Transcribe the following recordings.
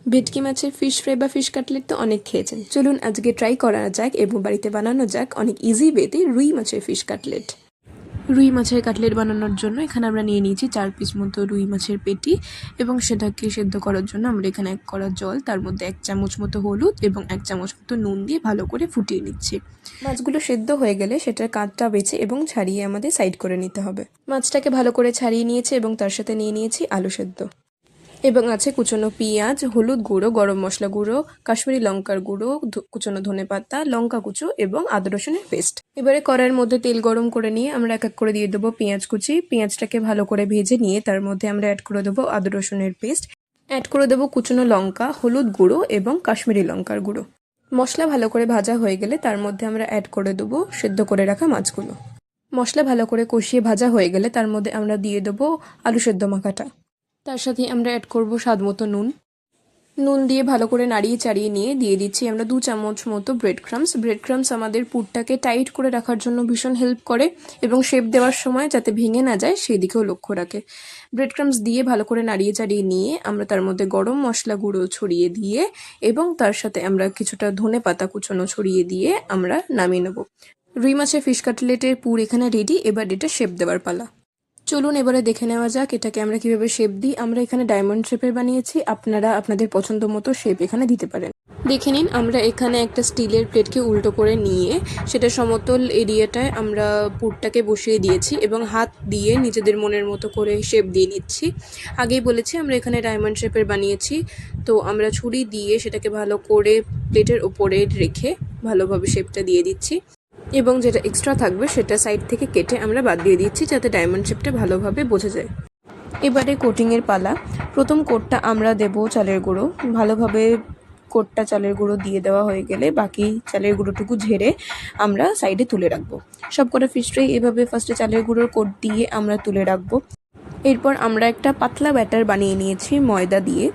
ভেটকি মাছের fish fry বা ফিশ কাটলেট তো অনেক খেয়েছেন, চলুন আজকে ট্রাই করা যাক এবং বাড়িতে বানানো যাক অনেক ইজি ওয়েতে রুই মাছের ফিশ কাটলেট। রুই মাছের কাটলেট বানানোর জন্য এখানে আমরা নিয়ে নিয়েছি 4 পিস মতো রুই মাছের পেটি এবং সেটাকে সেদ্ধ করার জন্য আমরা এখানে 1 কড়া জল, তার মধ্যে 1 চামচ মতো হলুদ এবং 1 চামচ মতো নুন দিয়ে ভালো করে ফুটিয়ে নিচ্ছি। মাছগুলো সেদ্ধ হয়ে গেলে সেটার কাঁচটা বেছে এবং ছাড়িয়ে আমাদের সাইড করে নিতে হবে। মাছটাকে ভালো করে ছাড়িয়ে নিয়েছি এবং তার সাথে নিয়ে নিয়েছি আলু সেদ্ধ এবং আছে কুচনো পেঁয়াজ, হলুদ গুঁড়ো, গরম মশলা গুঁড়ো, কাশ্মীরি লঙ্কার গুঁড়ো, কুচনো ধনেপাতা, লঙ্কা কুচো এবং আদা রসুনের পেস্ট। এবারে কড়াইয়ের মধ্যে তেল গরম করে নিয়ে আমরা এক এক করে দিয়ে দেবো পেঁয়াজ কুচি। পেঁয়াজটাকে ভালো করে ভেজে নিয়ে তার মধ্যে আমরা অ্যাড করে দেবো আদা রসুনের পেস্ট, অ্যাড করে দেবো কুচনো লঙ্কা, হলুদ গুঁড়ো এবং কাশ্মীরি লঙ্কার গুঁড়ো। মশলা ভালো করে ভাজা হয়ে গেলে তার মধ্যে আমরা অ্যাড করে দেবো সেদ্ধ করে রাখা মাছগুলো। মশলা ভালো করে কষিয়ে ভাজা হয়ে গেলে তার মধ্যে আমরা দিয়ে দেবো আলু সেদ্ধ মাখাটা। তার সাথে আমরা অ্যাড করব স্বাদ মতো নুন দিয়ে ভালো করে নাড়িয়ে চাড়িয়ে নিয়ে দিয়ে দিচ্ছি আমরা 2 চামচ মতো ব্রেড ক্রাম্বস আমাদের পুরটাকে টাইট করে রাখার জন্য ভীষণ হেল্প করে এবং শেপ দেওয়ার সময় যাতে ভেঙে না যায় সেই দিকেও লক্ষ্য রাখে। ব্রেড ক্রাম্বস দিয়ে ভালো করে নাড়িয়ে চাড়িয়ে নিয়ে আমরা তার মধ্যে গরম মশলা গুঁড়ো ছড়িয়ে দিয়ে এবং তার সাথে আমরা কিছুটা ধনেপাতা কুচনো ছড়িয়ে দিয়ে আমরা নামিয়ে নেব। রুই মাছের ফিশ কাটলেটের পুর এখানে রেডি, এবার এটা শেপ দেওয়ার পালা। চলুন এবারে দেখে নেওয়া যাক এটাকে আমরা কিভাবে শেপ দিই। আমরা এখানে ডায়মন্ড শেপের বানিয়েছি, আপনারা আপনাদের পছন্দ মতো শেপ এখানে দিতে পারেন। দেখে নিন, আমরা এখানে একটা স্টিলের প্লেটকে উল্টো করে নিয়ে সেটা সমতল এরিয়াটায় আমরা পুরটাকে বসিয়ে দিয়েছি এবং হাত দিয়ে নিজেদের মনের মতো করে শেপ দিয়ে নিচ্ছি। আগেই বলেছি আমরা এখানে ডায়মন্ড শেপের বানিয়েছি, তো আমরা ছুরি দিয়ে সেটাকে ভালো করে প্লেটের ওপরে রেখে ভালোভাবে শেপটা দিয়ে দিচ্ছি এবং যেটা এক্সট্রা থাকবে সেটা সাইড থেকে কেটে আমরা বাদ দিয়ে দিচ্ছি যাতে ডায়মন্ড শেপটা ভালোভাবে বোঝা যায়। এবারে কোটিংয়ের পালা। প্রথম কোটটা আমরা দেব চালের গুঁড়ো। ভালোভাবে কোটটা চালের গুঁড়ো দিয়ে দেওয়া হয়ে গেলে বাকি চালের গুঁড়োটুকু ঝেড়ে আমরা সাইডে তুলে রাখবো। সবকটা ফিশ ফ্রাই এভাবে ফার্স্টে চালের গুঁড়োর কোট দিয়ে আমরা তুলে রাখবো। এরপর আমরা একটা পাতলা ব্যাটার বানিয়ে নিয়েছি ময়দা দিয়ে।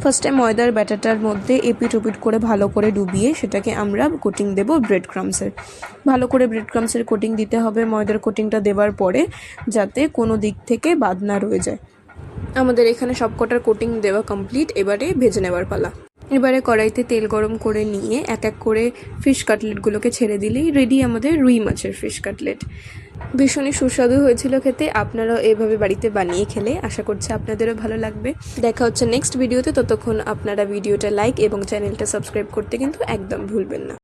ফার্স্টে ময়দার ব্যাটারটার মধ্যে এপিট ওপিট করে ভালো করে ডুবিয়ে সেটাকে আমরা কোটিং দেব ব্রেড ক্রাম্বসের। ভালো করে ব্রেড ক্রাম্বসের কোটিং দিতে হবে ময়দার কোটিংটা দেওয়ার পরে, যাতে কোনো দিক থেকে বাদ না রয়ে যায়। আমাদের এখানে সবকটার কোটিং দেওয়া কমপ্লিট, এবারে ভেজে নেওয়ার পালা। এবারে কড়াইতে তেল গরম করে নিয়ে এক এক করে ফিশ কাটলেটগুলোকে ছেড়ে দিলেই রেডি আমাদের রুই মাছের ফিশ কাটলেট। ভীষণই সুস্বাদু হয়েছিল খেতে। আপনারাও এভাবে বাড়িতে বানিয়ে খেলে আশা করছি আপনাদেরও ভালো লাগবে। দেখা হচ্ছে নেক্সট ভিডিওতে, ততক্ষণ আপনারা ভিডিওটা লাইক এবং চ্যানেলটা সাবস্ক্রাইব করতে কিন্তু একদম ভুলবেন না।